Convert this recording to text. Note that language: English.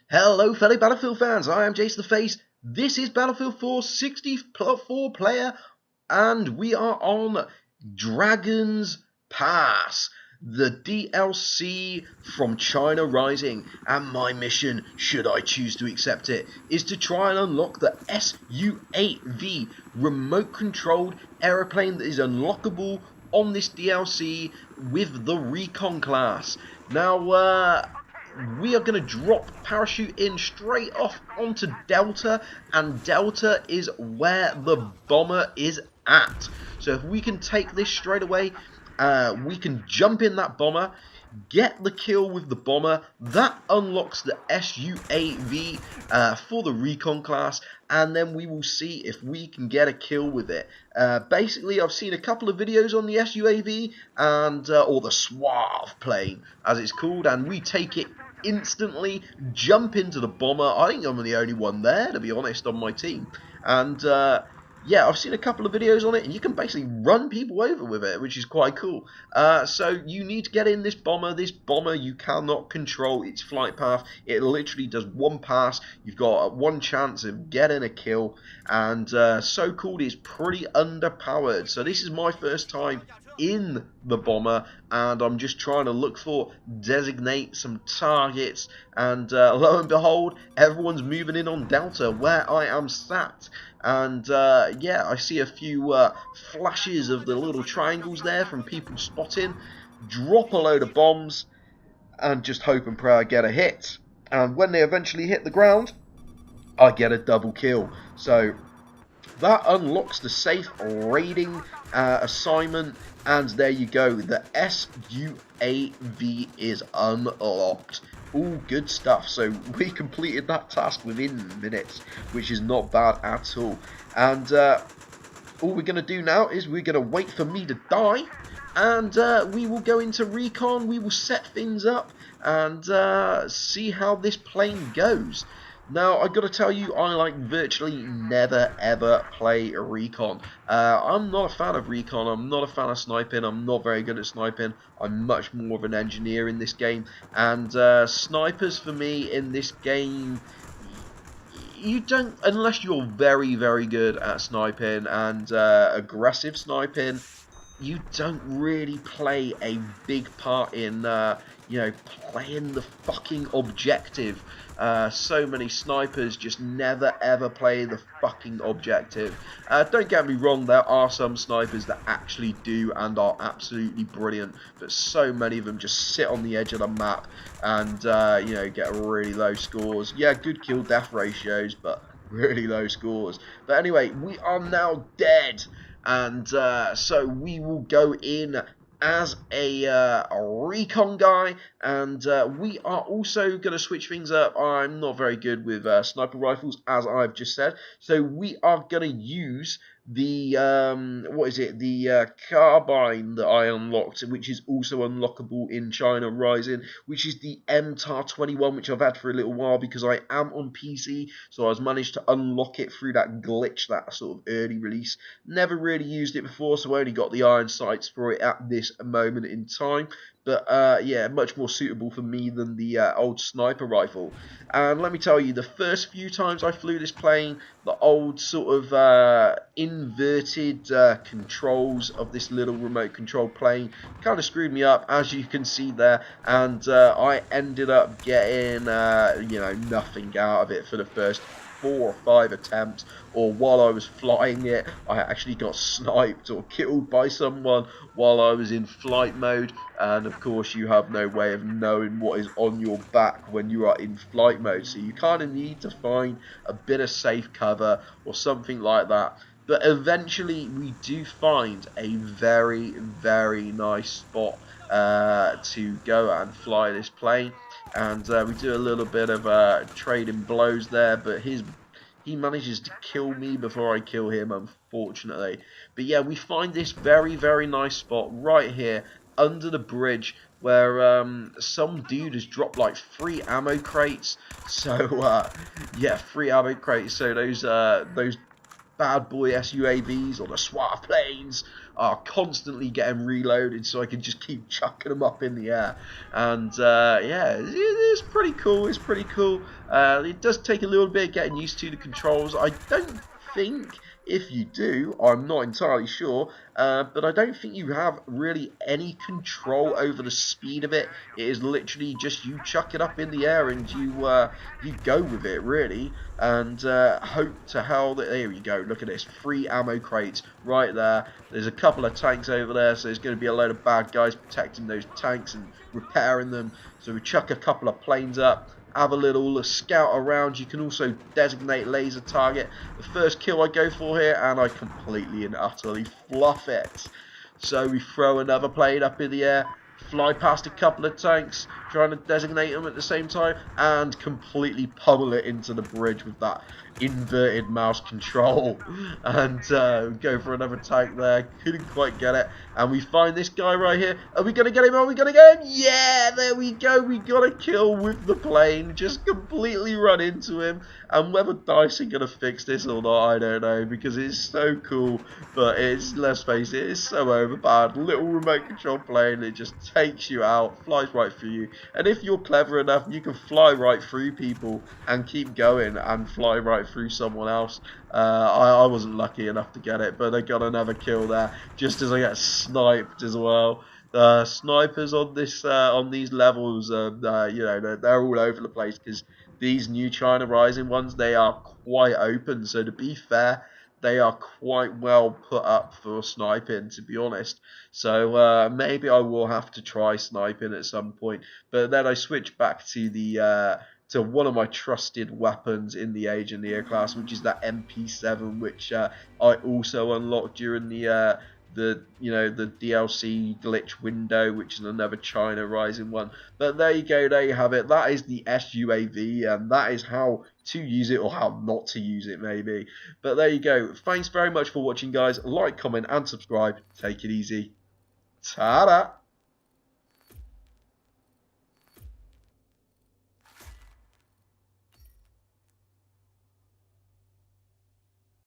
Hello fellow Battlefield fans, I am Jason the Face. This is Battlefield 4 64 player and we are on Dragon's Pass, the DLC from China Rising, and my mission, should I choose to accept it, is to try and unlock the SUAV remote controlled aeroplane that is unlockable on this DLC with the Recon class. Now, we are going to drop parachute in straight off onto Delta, and Delta is where the bomber is at. So if we can take this straight away, we can jump in that bomber, get the kill with the bomber. That unlocks the SUAV for the Recon class, and then we will see if we can get a kill with it. Basically, I've seen a couple of videos on the SUAV, and or the SUAV plane, as it's called, and we take it instantly, jump into the bomber. I think I'm the only one there, to be honest, on my team. And yeah, I've seen a couple of videos on it, and you can basically run people over with it, which is quite cool. So you need to get in this bomber. This bomber, you cannot control its flight path. It literally does one pass. You've got one chance of getting a kill, and so-called is pretty underpowered. So this is my first time in the bomber, and I'm just trying to designate some targets, and lo and behold, everyone's moving in on Delta where I am sat. And yeah, I see a few flashes of the little triangles there from people spotting. Drop a load of bombs and just hope and pray I get a hit, and when they eventually hit the ground, I get a double kill. So that unlocks the safe raiding assignment, and there you go, the SUAV is unlocked. All good stuff. So we completed that task within minutes, which is not bad at all. And all we're going to do now is we're going to wait for me to die, and we will go into Recon. We will set things up and see how this plane goes. Now, I've got to tell you, I like virtually never ever play a Recon. I'm not a fan of Recon, I'm not a fan of sniping, I'm not very good at sniping. I'm much more of an engineer in this game, and snipers for me in this game, you don't, unless you're very, very good at sniping and aggressive sniping, you don't really play a big part in, you know, playing the fucking objective. So many snipers just never ever play the fucking objective. Don't get me wrong, there are some snipers that actually do and are absolutely brilliant, but so many of them just sit on the edge of the map and you know, get really low scores. Yeah, good kill death ratios, but really low scores. But anyway, we are now dead, and so we will go in as a Recon guy, and we are also going to switch things up. I'm not very good with sniper rifles, as I've just said, so we are going to use the the carbine that I unlocked, which is also unlockable in China Rising, which is the MTAR-21, which I've had for a little while because I am on PC, so I was managed to unlock it through that glitch, that sort of early release. Never really used it before, so I only got the iron sights for it at this moment in time. But yeah, much more suitable for me than the old sniper rifle. And let me tell you, the first few times I flew this plane, the old sort of inverted controls of this little remote control plane kind of screwed me up, as you can see there, and I ended up getting you know, nothing out of it for the first 4 or 5 attempts, or while I was flying it, I actually got sniped or killed by someone while I was in flight mode. And of course, you have no way of knowing what is on your back when you are in flight mode, so you kind of need to find a bit of safe cover or something like that. But eventually we do find a very, very nice spot to go and fly this plane, and we do a little bit of trading blows there, but he manages to kill me before I kill him, unfortunately. But yeah, we find this very, very nice spot right here under the bridge, where some dude has dropped like 3 ammo crates. So yeah, 3 ammo crates. So those bad boy SUAVs or the SUAV planes are constantly getting reloaded, so I can just keep chucking them up in the air. And yeah, it's pretty cool. It's pretty cool. It does take a little bit getting used to the controls. I don't think if you do, I'm not entirely sure, but I don't think you have really any control over the speed of it. It is literally just you chuck it up in the air and you go with it, really, and hope to hell that, there you go, look at this, 3 ammo crates right there. There's a couple of tanks over there, so there's going to be a load of bad guys protecting those tanks and repairing them. So we chuck a couple of planes up, have a little scout around. You can also designate laser target. The first kill I go for here, and I completely and utterly fluff it. So we throw another plane up in the air, fly past a couple of tanks, trying to designate them at the same time, and completely pummel it into the bridge with that inverted mouse control. And go for another tank there, couldn't quite get it. And we find this guy right here. Are we going to get him? Are we going to get him? Yeah, there we go. We got a kill with the plane, just completely run into him. And whether DICE are going to fix this or not, I don't know, because it's so cool. But it's, let's face it, it's so overpowered. Little remote control plane, it just takes you out, flies right through you. And if you're clever enough, you can fly right through people and keep going and fly right through someone else. I wasn't lucky enough to get it, but I got another kill there just as I get sniped as well. Snipers on this on these levels, you know, they're all over the place, because these new China Rising ones, they are quite open. So to be fair, they are quite well put up for sniping, to be honest. So maybe I will have to try sniping at some point. But then I switch back to the to one of my trusted weapons in the Age and the Air class, which is that MP7, which I also unlocked during the DLC glitch window, which is another China Rising one. But there you go, there you have it. That is the SUAV, and that is how to use it, or how not to use it, maybe. But there you go. Thanks very much for watching, guys. Like, comment, and subscribe. Take it easy. Ta-da!